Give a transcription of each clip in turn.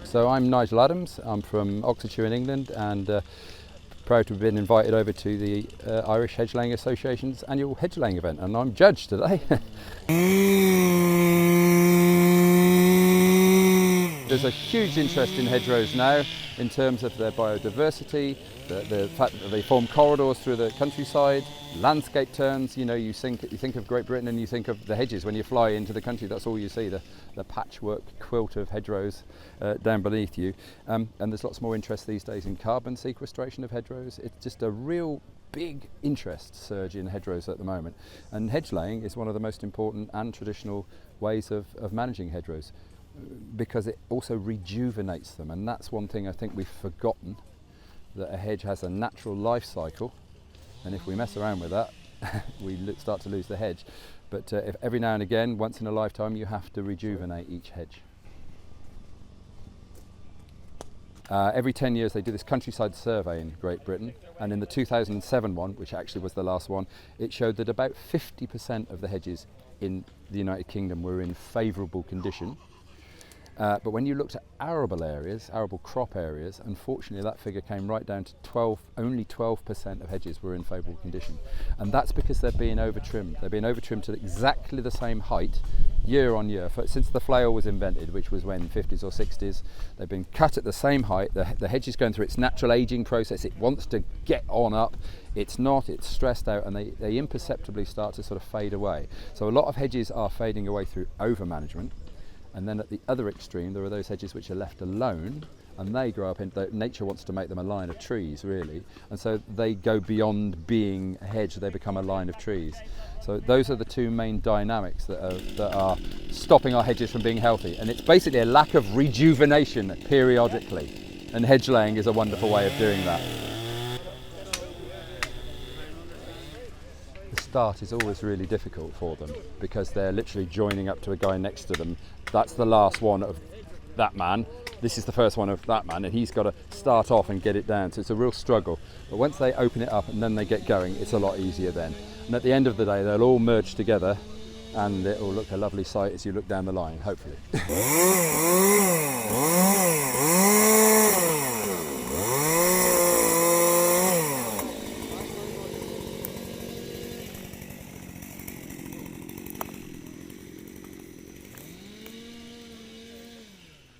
So I'm Nigel Adams, I'm from Oxfordshire in England, and proud to have been invited over to the Irish Hedge Laying Association's annual hedge laying event, and I'm judge today. There's a huge interest in hedgerows now in terms of their biodiversity, the fact that they form corridors through the countryside, landscape turns. You know, you think of Great Britain and you think of the hedges. When you fly into the country, that's all you see, the patchwork quilt of hedgerows down beneath you. And there's lots more interest these days in carbon sequestration of hedgerows. It's just a real big interest surge in hedgerows at the moment. And hedge laying is one of the most important and traditional ways of managing hedgerows, because it also rejuvenates them, and that's one thing I think we've forgotten, that a hedge has a natural life cycle, and if we mess around with that we start to lose the hedge. But if every now and again, once in a lifetime, you have to rejuvenate each hedge. Every 10 years they do this countryside survey in Great Britain, and in the 2007 one, which actually was the last one, it showed that about 50% of the hedges in the United Kingdom were in favourable condition. But when you looked at arable areas, arable crop areas, unfortunately that figure came right down to only 12% of hedges were in favourable condition. And that's because they're being over-trimmed. They're being over-trimmed to exactly the same height year on year. Since the flail was invented, which was when, 50s or 60s, they've been cut at the same height. The hedge is going through its natural ageing process. It wants to get on up. It's not, it's stressed out, and they imperceptibly start to sort of fade away. So a lot of hedges are fading away through over-management. And then at the other extreme, there are those hedges which are left alone, and they grow up nature wants to make them a line of trees, really, and so they go beyond being a hedge, they become a line of trees. So those are the two main dynamics that are stopping our hedges from being healthy, and it's basically a lack of rejuvenation periodically, and hedge laying is a wonderful way of doing that. The start is always really difficult for them because they're literally joining up to a guy next to them. That's the last one of that man, this is the first one of that man, and he's got to start off and get it down, so it's a real struggle. But once they open it up and then they get going, it's a lot easier then. And at the end of the day, they'll all merge together, and it will look a lovely sight as you look down the line, hopefully.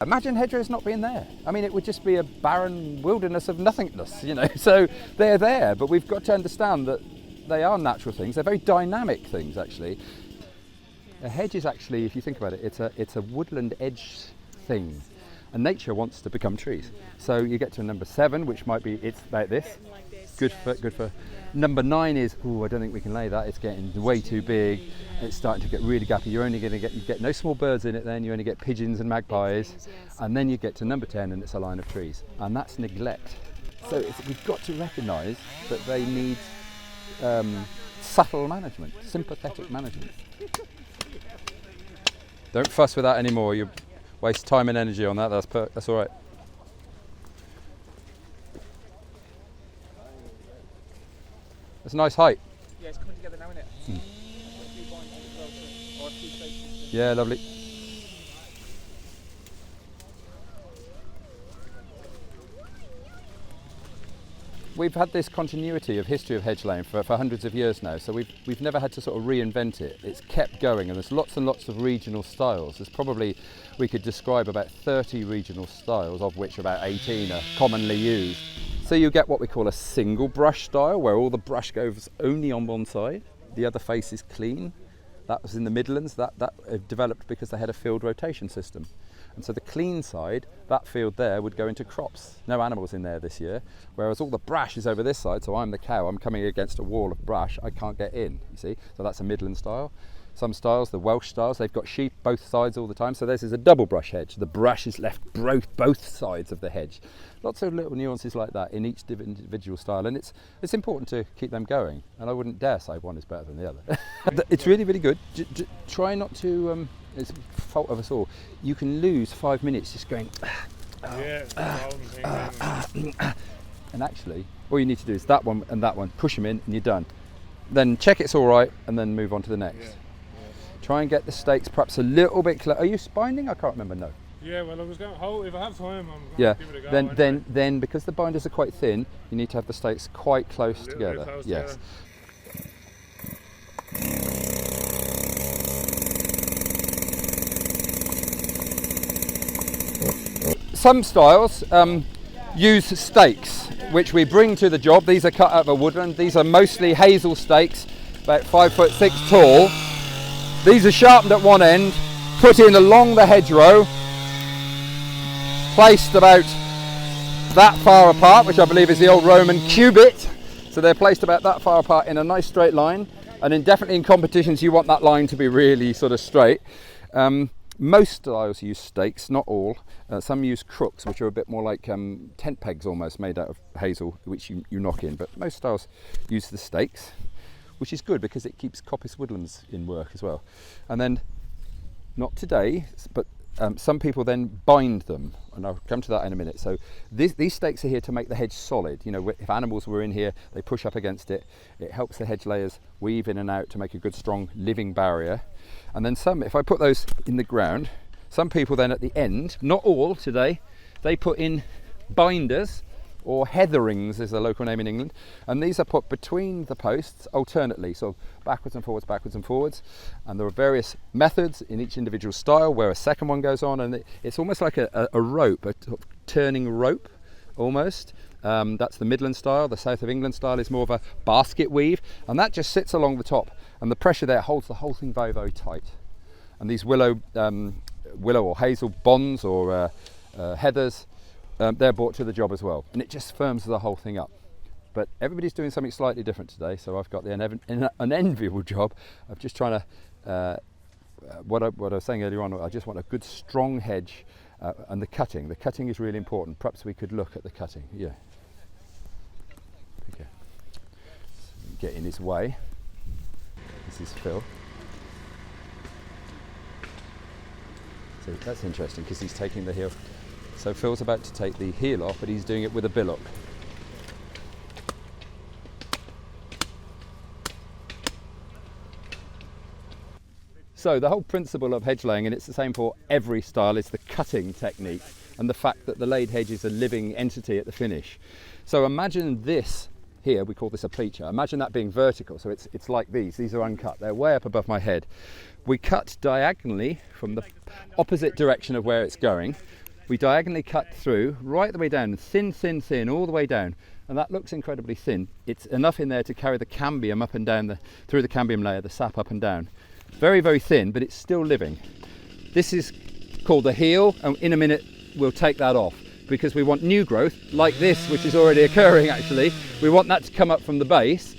Imagine hedgerows not being there. I mean, it would just be a barren wilderness of nothingness, you know. So they're there, but we've got to understand that they are natural things. They're very dynamic things, actually. A hedge is actually, if you think about it, it's a woodland edge thing, and nature wants to become trees. So you get to number 7, which might be, it's about this. Good for. Number 9 is, I don't think we can lay that. It's getting way too big. It's starting to get really gappy. You're only going to get no small birds in it then. You only get pigeons and magpies. And then you get to number 10 and it's a line of trees. And that's neglect. So we've got to recognise that they need subtle management, sympathetic management. Don't fuss with that anymore. You waste time and energy on that. That's all right. It's a nice height. Yeah, it's coming together now, isn't it? Yeah, lovely. We've had this continuity of history of hedge laying for hundreds of years now, so we've never had to sort of reinvent it. It's kept going, and there's lots and lots of regional styles. There's probably, we could describe about 30 regional styles, of which about 18 are commonly used. So you get what we call a single brush style, where all the brush goes only on one side, the other face is clean. That was in the Midlands. That developed because they had a field rotation system. And so the clean side, that field there, would go into crops. No animals in there this year, whereas all the brash is over this side, so I'm the cow, I'm coming against a wall of brash, I can't get in, you see? So that's a Midland style. Some styles, the Welsh styles, they've got sheep both sides all the time, so this is a double brush hedge. The brush is left both sides of the hedge. Lots of little nuances like that in each individual style, and it's important to keep them going, and I wouldn't dare say one is better than the other. It's really, really good. Try not to, it's a fault of us all, you can lose 5 minutes just going, And actually, all you need to do is that one and that one, push them in and you're done. Then check it's all right and then move on to the next. Try and get the stakes perhaps a little bit close. Are you binding? I can't remember, no. Yeah, well I was going to, if I have time I'm going Yeah, to give it a go. then because the binders are quite thin, you need to have the stakes quite close together. Close yes. Some styles use stakes, which we bring to the job. These are cut out of a woodland. These are mostly hazel stakes, about 5'6" tall. These are sharpened at one end, put in along the hedgerow, placed about that far apart, which I believe is the old Roman cubit. So they're placed about that far apart in a nice straight line. And definitely in competitions, you want that line to be really sort of straight. Most styles use stakes, not all. Some use crooks, which are a bit more like tent pegs almost, made out of hazel, which you knock in. But most styles use the stakes, which is good because it keeps coppice woodlands in work as well. And then, not today, but some people then bind them, and I'll come to that in a minute. So these stakes are here to make the hedge solid. You know, if animals were in here, they push up against it. It helps the hedge layers weave in and out to make a good, strong, living barrier. And then some, if I put those in the ground, some people then at the end, not all today, they put in binders, or heatherings is the local name in England, and these are put between the posts alternately, so backwards and forwards, and there are various methods in each individual style where a second one goes on, and it's almost like a rope, a turning rope almost. That's the Midland style. The south of England style is more of a basket weave, and that just sits along the top, and the pressure there holds the whole thing very, very tight. And these willow or hazel bonds or heathers, they're brought to the job as well, and it just firms the whole thing up. But everybody's doing something slightly different today, so I've got the unenviable job of just trying to, what I was saying earlier on, I just want a good strong hedge, and the cutting is really important. Perhaps we could look at the cutting. Yeah. Okay. Get in his way. This is Phil. So that's interesting because he's taking the heel. So Phil's about to take the heel off, but he's doing it with a billock. So the whole principle of hedge laying, and it's the same for every style, is the cutting technique and the fact that the laid hedge is a living entity at the finish. So imagine this here, we call this a pleacher. Imagine that being vertical, so it's like these are uncut, they're way up above my head. We cut diagonally from the opposite direction of where it's going. We diagonally cut through, right the way down, thin, all the way down. And that looks incredibly thin. It's enough in there to carry the cambium up and down, through the cambium layer, the sap up and down. Very, very thin, but it's still living. This is called the heel, and in a minute we'll take that off because we want new growth, like this, which is already occurring actually. We want that to come up from the base,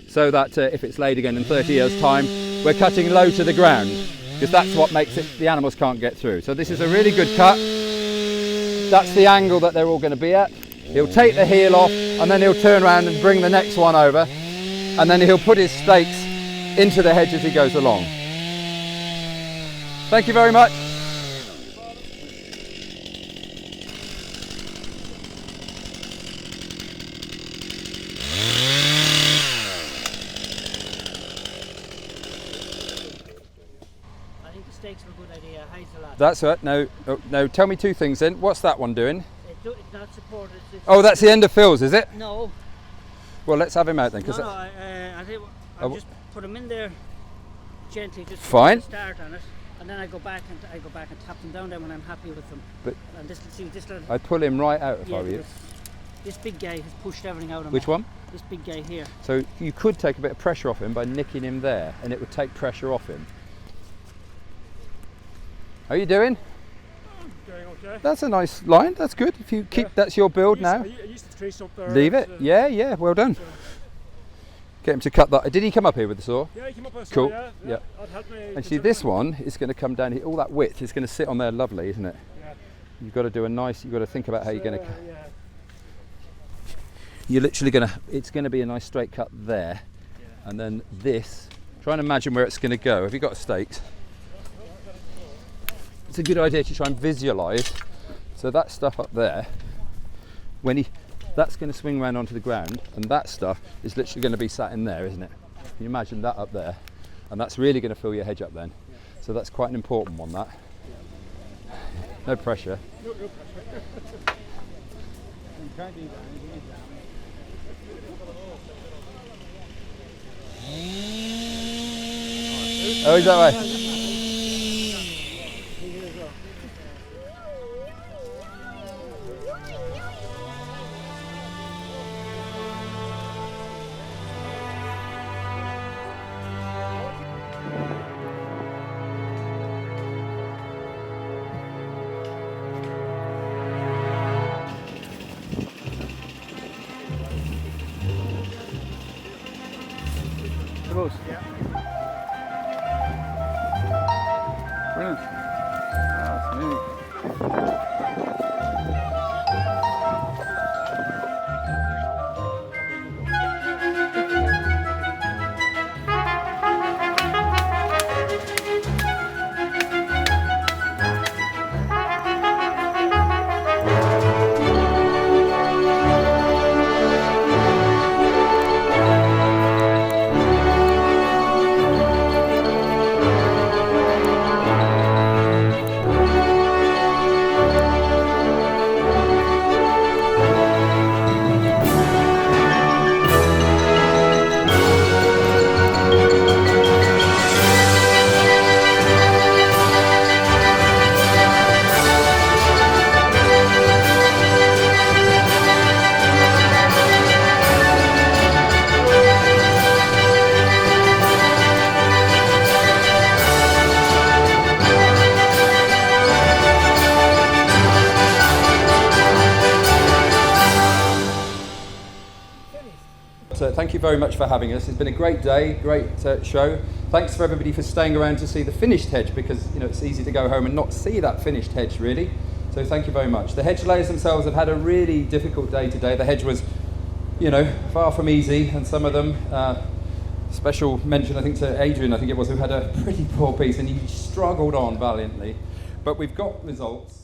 so that if it's laid again in 30 years' time, we're cutting low to the ground, because that's what makes it, the animals can't get through. So this is a really good cut. That's the angle that they're all going to be at. He'll take the heel off and then he'll turn around and bring the next one over, and then he'll put his stakes into the hedge as he goes along. Thank you very much. I think the stakes are a good idea. Hazel. That's right. Now tell me two things then. What's that one doing? It's not supported. Oh, that's the end of Phil's, is it? No. Well, let's have him out then. I'll just put him in there gently, just fine. Start on it, and then I go back and tap them down when I'm happy with them. But and this little, I'd pull him right out if I were you. This big guy has pushed everything out of Which one? This big guy here. So you could take a bit of pressure off him by nicking him there, and it would take pressure off him. How are you doing? Going okay. That's a nice line. That's good. If you keep, that's your build now. I used to trace up there. Leave it. Yeah. Well done. Get him to cut that. Did he come up here with the saw? Yeah, he came up with a saw. Cool. Yeah. I'd help me. And see, this one is going to come down here. All that width is going to sit on there, lovely, isn't it? Yeah. You've got to do a nice. You've got to think about how you're going to. Yeah. You're literally going to. It's going to be a nice straight cut there, and then this. Try and imagine where it's going to go. Have you got stakes? It's a good idea to try and visualise. So that stuff up there, when he that's going to swing round onto the ground, and that stuff is literally going to be sat in there, isn't it? Can you imagine that up there? And that's really going to fill your hedge up then. So that's quite an important one, that. No pressure. No pressure. Oh, is that way? Brilliant. That's me. So thank you very much for having us. It's been a great day, great show. Thanks for everybody for staying around to see the finished hedge, because it's easy to go home and not see that finished hedge really. So thank you very much. The hedge layers themselves have had a really difficult day today. The hedge was, far from easy, and some of them, special mention I think to Adrian, I think it was, who had a pretty poor piece, and he struggled on valiantly. But we've got results.